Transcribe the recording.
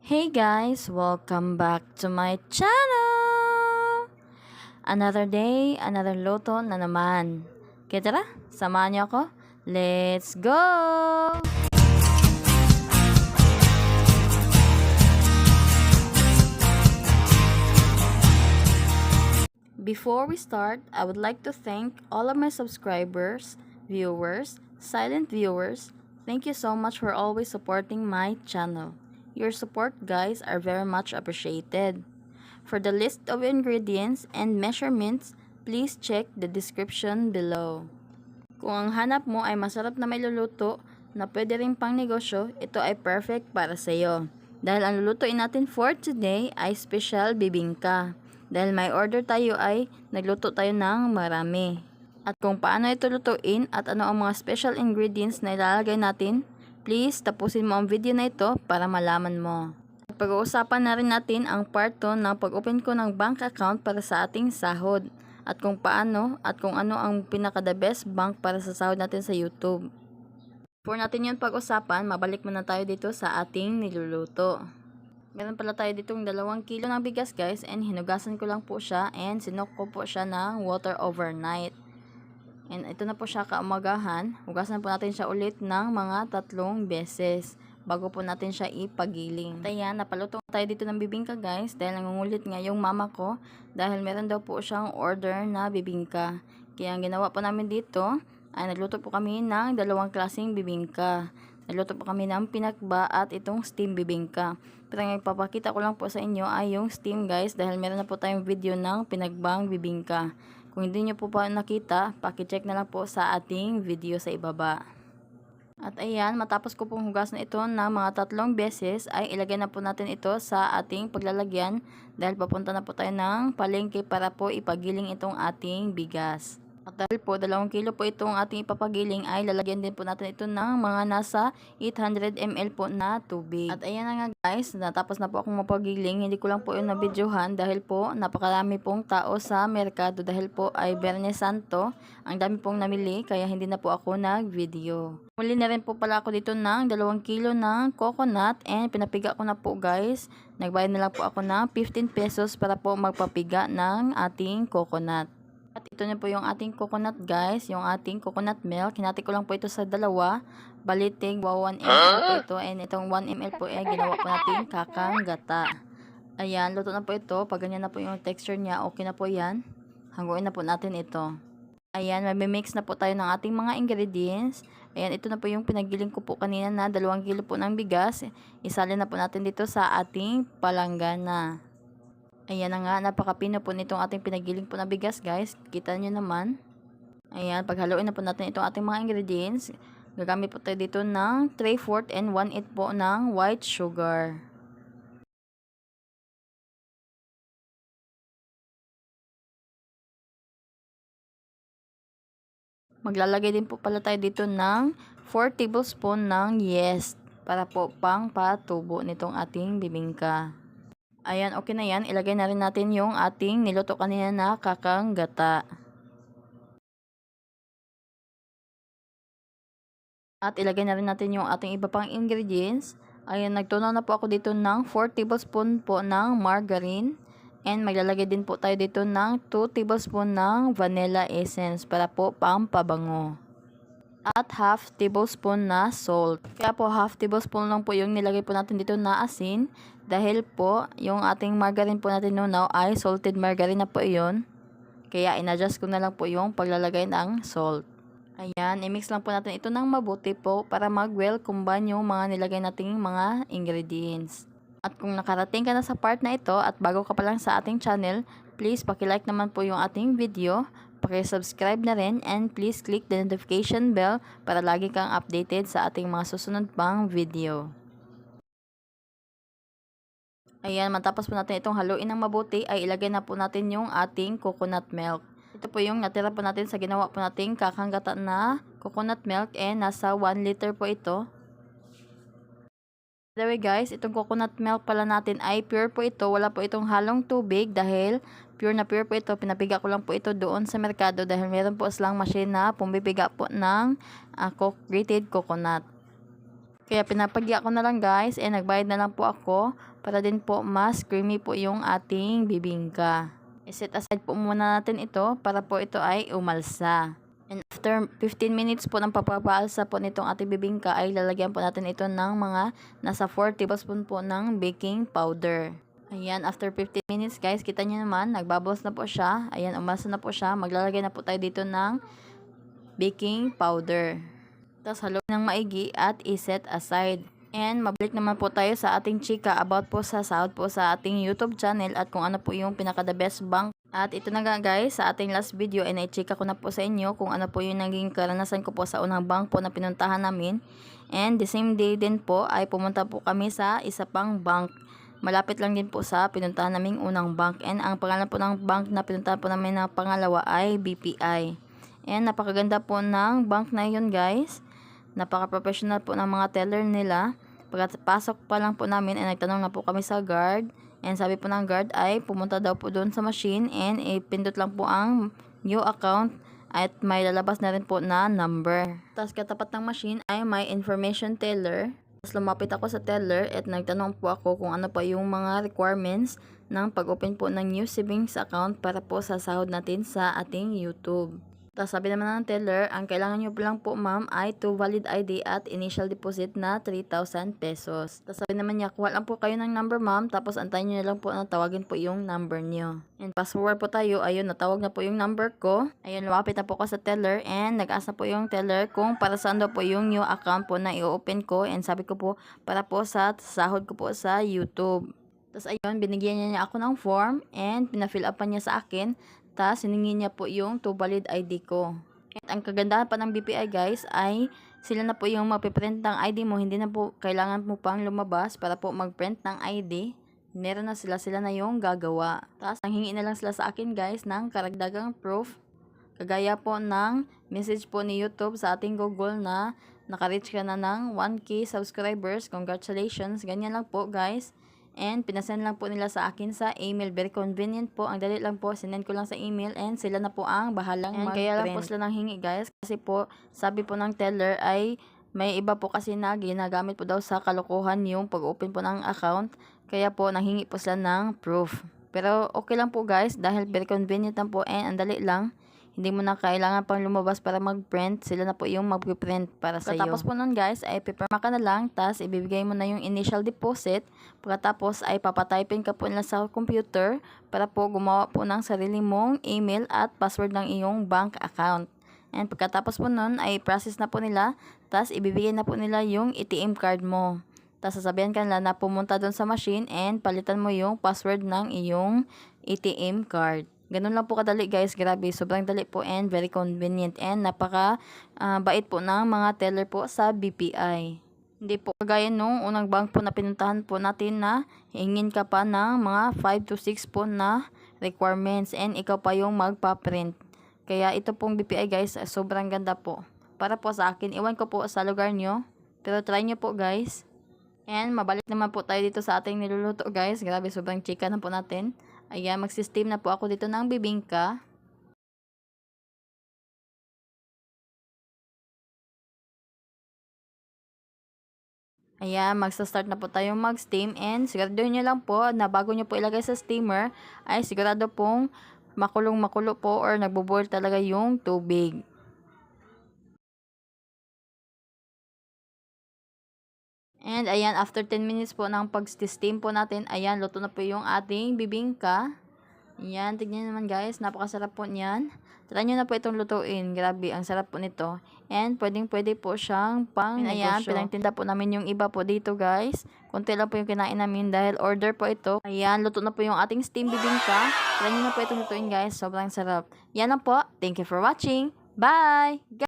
Hey guys, welcome back to my channel! Another day, another luto na naman. Kaya tara, samahan niyo ako. Let's go! Before we start, I would like to thank all of my subscribers, viewers, silent viewers. Thank you so much for always supporting my channel. Your support, guys, are very much appreciated. For the list of ingredients and measurements, please check the description below. Kung ang hanap mo ay masarap na may luluto na pwede rin pang negosyo, ito ay perfect para sa iyo. Dahil ang lulutuin natin for today ay special bibingka. Dahil may order tayo ay nagluto tayo ng marami. At kung paano ito lutuin at ano ang mga special ingredients na ilalagay natin, please tapusin mo ang video na ito para malaman mo. At pag-uusapan na rin natin ang part 2 ng pag-open ko ng bank account para sa ating sahod. At kung paano at kung ano ang pinaka-the best bank para sa sahod natin sa YouTube. For natin yun pag-usapan, mabalik muna tayo dito sa ating niluluto. Meron pala tayo ditong 2 kilo ng bigas guys, and hinugasan ko lang po siya and sinok ko po siya ng water overnight. And ito na po siya kaumagahan. Hugasan po natin siya ulit ng mga 3 beses bago po natin siya ipagiling. At ayan, napaluto tayo dito ng bibingka guys dahil nangungulit nga yung mama ko dahil meron daw po siyang order na bibingka. Kaya ang ginawa po namin dito ay nagluto po kami ng 2 klaseng bibingka. Nagluto po kami ng pinakba at itong steam bibingka. Pero ang ipapakita ko lang po sa inyo ay yung steam guys dahil meron na po tayong video ng pinagbang bibingka. Kung hindi nyo po pa nakita, pakicheck na lang po sa ating video sa ibaba. At ayan, matapos ko pong hugas na ito ng mga 3 beses ay ilagay na po natin ito sa ating paglalagyan dahil papunta na po tayo ng palengke para po ipagiling itong ating bigas. At dahil po 2 kilo po itong ating ipapagiling ay lalagyan din po natin ito ng mga nasa 800 ml po na tubig. At ayan na nga guys, natapos na po akong mapagiling. Hindi ko lang po yung nabidyohan dahil po napakarami pong tao sa merkado dahil po ay Biyernes Santo. Ang dami pong namili kaya hindi na po ako nag-video. Muli na rin po pala ako dito ng 2 kilo ng coconut and pinapiga ko na po guys. Nagbayad na lang po ako ng 15 pesos para po magpapiga ng ating coconut. At ito na po yung ating coconut guys, yung ating coconut milk. Hinati ko lang po ito sa 2, balitig 1 ml po ito. And itong 1 ml po ay ginawa po natin kakang gata. Ayan, luto na po ito. Pag ganyan na po yung texture niya, okay na po yan. Hanguin na po natin ito. Ayan, may-mix na po tayo ng ating mga ingredients. Ayan, ito na po yung pinagiling ko po kanina na 2 kilo po ng bigas. Isalin na po natin dito sa ating palanggana. Ayan na nga, napakapino po nitong ating pinagiling po na bigas guys. Kita nyo naman. Ayan, paghaluin na po natin itong ating mga ingredients. Gagamit po tayo dito ng 3/4 and 1/8 po ng white sugar. Maglalagay din po pala tayo dito ng 4 tablespoon ng yeast para po pang patubo nitong ating bibingka. Ayan, okay na yan. Ilagay na rin natin yung ating niluto kanina na kakang gata. At ilagay na rin natin yung ating iba pang ingredients. Ayan, nagtunaw na po ako dito ng 4 tablespoon po ng margarine. And maglalagay din po tayo dito ng 2 tablespoon ng vanilla essence para po pampabango. At half tablespoon na salt. Kaya po half tablespoon lang po yung nilagay po natin dito na asin. Dahil po yung ating margarine po natin nunaw ay salted margarine na po yun. Kaya inadjust ko na lang po yung paglalagay ng salt. Ayan, i-mix lang po natin ito ng mabuti po para mag-well combine yung mga nilagay nating mga ingredients. At kung nakarating ka na sa part na ito at bago ka pa lang sa ating channel, please paki-like naman po yung ating video. Paki-subscribe na rin and please click the notification bell para lagi kang updated sa ating mga susunod pang video. Ayan, matapos po natin itong haluin ng mabuti ay ilagay na po natin yung ating coconut milk. Ito po yung natira po natin sa ginawa po nating kakang gata na coconut milk and nasa 1 liter po ito. By the way guys, itong coconut milk pala natin ay pure po ito. Wala po itong halong tubig dahil pure na pure po ito. Pinapiga ko lang po ito doon sa merkado dahil meron po silang machine na pumipiga po ng grated coconut. Kaya pinapagya ko na lang guys, nagbayad na lang po ako para din po mas creamy po yung ating bibingka. I-set aside po muna natin ito para po ito ay umalsa. And after 15 minutes po ng papapaalsa po nitong ating bibingka ay lalagyan po natin ito ng mga nasa 4 tablespoon po ng baking powder. Ayan, after 15 minutes guys, kita nyo naman, nagbubbles na po siya. Ayan, umalsa na po siya. Maglalagay na po tayo dito ng baking powder. Tapos haluin ng maigi at iset aside. And mabalik naman po tayo sa ating chika about po sa sahod po sa ating YouTube channel at kung ano po yung pinaka the best bank. At ito na nga guys, sa ating last video ay na-chika ko na po sa inyo kung ano po yung naging karanasan ko po sa unang bank po na pinuntahan namin. And the same day din po ay pumunta po kami sa isa pang bank. Malapit lang din po sa pinuntahan naming unang bank. And ang pangalan po ng bank na pinuntahan po namin na pangalawa ay BPI. And napakaganda po ng bank na yun guys. Napaka-professional po ng mga teller nila. Pagkapasok pa lang po namin ay nagtanong na po kami sa guard. And sabi po ng guard ay pumunta daw po doon sa machine and ipindot lang po ang new account at may lalabas na rin po na number. Tapos katapat ng machine ay may information teller. Tapos lumapit ako sa teller at nagtanong po ako kung ano pa yung mga requirements ng pag-open po ng new savings account para po sa sahod natin sa ating YouTube. Tapos sabi naman ng teller, ang kailangan nyo lang po ma'am ay 2 valid ID at initial deposit na 3,000 pesos. Tapos sabi naman niya, kuha lang po kayo ng number ma'am, tapos antayin nyo na lang po na tawagin po yung number nyo. And fast forward po tayo, ayun, natawag na po yung number ko. Ayun, lumapit na po ako sa teller and nag-ask na po yung teller kung para saan daw po yung new account po na i-open ko. And sabi ko po, para po sa sahod ko po sa YouTube. Tapos ayun, binigyan niya ako ng form and pina-fill up pa niya sa akin. Tapos hiningi niya po yung 2 valid ID ko. At ang kagandahan pa ng BPI guys ay sila na po yung mapiprint ng ID mo. Hindi na po kailangan mo pang lumabas para po magprint ng ID. Meron na sila na yung gagawa. Tapos nanghingi na lang sila sa akin guys ng karagdagang proof. Kagaya po ng message po ni YouTube sa ating Google na naka-reach ka na ng 1K subscribers. Congratulations. Ganyan lang po guys. And pinasend lang po nila sa akin sa email. Very convenient po. Ang dali lang po. Sinend ko lang sa email and sila na po ang bahalang mag-print. Kaya lang po sila nang hingi guys. Kasi po sabi po ng teller ay may iba po kasi na ginagamit po daw sa kalokohan yung pag-open po ng account. Kaya po nanghingi po sila ng proof. Pero okay lang po guys dahil very convenient lang po and ang dali lang. Hindi mo na kailangan pang lumabas para mag-print. Sila na po yung mag-print para sa iyo. Tapos po nun guys, ay pipirma ka na lang. Tapos ibibigay mo na yung initial deposit. Pagkatapos ay papatypin ka po nila sa computer para po gumawa po ng sarili mong email at password ng iyong bank account. And pagkatapos po nun ay process na po nila. Tapos ibibigay na po nila yung ATM card mo. Tapos sasabihan ka nila na pumunta doon sa machine and palitan mo yung password ng iyong ATM card. Ganun lang po kadali guys, grabe, sobrang dali po and very convenient and napaka bait po ng mga teller po sa BPI. Hindi po kagaya nung unang bank po na pinuntahan po natin na hingin ka pa ng mga 5 to 6 po na requirements and ikaw pa yung magpa-print. Kaya ito pong BPI guys, sobrang ganda po. Para po sa akin, iwan ko po sa lugar nyo, pero try nyo po guys. And mabalik naman po tayo dito sa ating niluluto guys, grabe sobrang chika na po natin. Ayan, mag-steam na po ako dito ng bibingka. Ayan, magsa-start na po tayong mag-steam and siguraduhin nyo lang po na bago nyo po ilagay sa steamer ay sigurado pong makulong-makulo po or nagbo-boil talaga yung tubig. And ayan, after 10 minutes po ng pag-steam po natin, ayan, luto na po yung ating bibingka. Ayan, tignan naman guys, napakasarap po niyan. Try nyo na po itong lutuin. Grabe, ang sarap po nito. And pwede po siyang pang negosyo. Ayan, pinagtinda po namin yung iba po dito guys. Konti lang po yung kinain namin dahil order po ito. Ayan, luto na po yung ating steam bibingka. Try nyo na po itong lutuin guys, sobrang sarap. Yan lang po. Thank you for watching. Bye!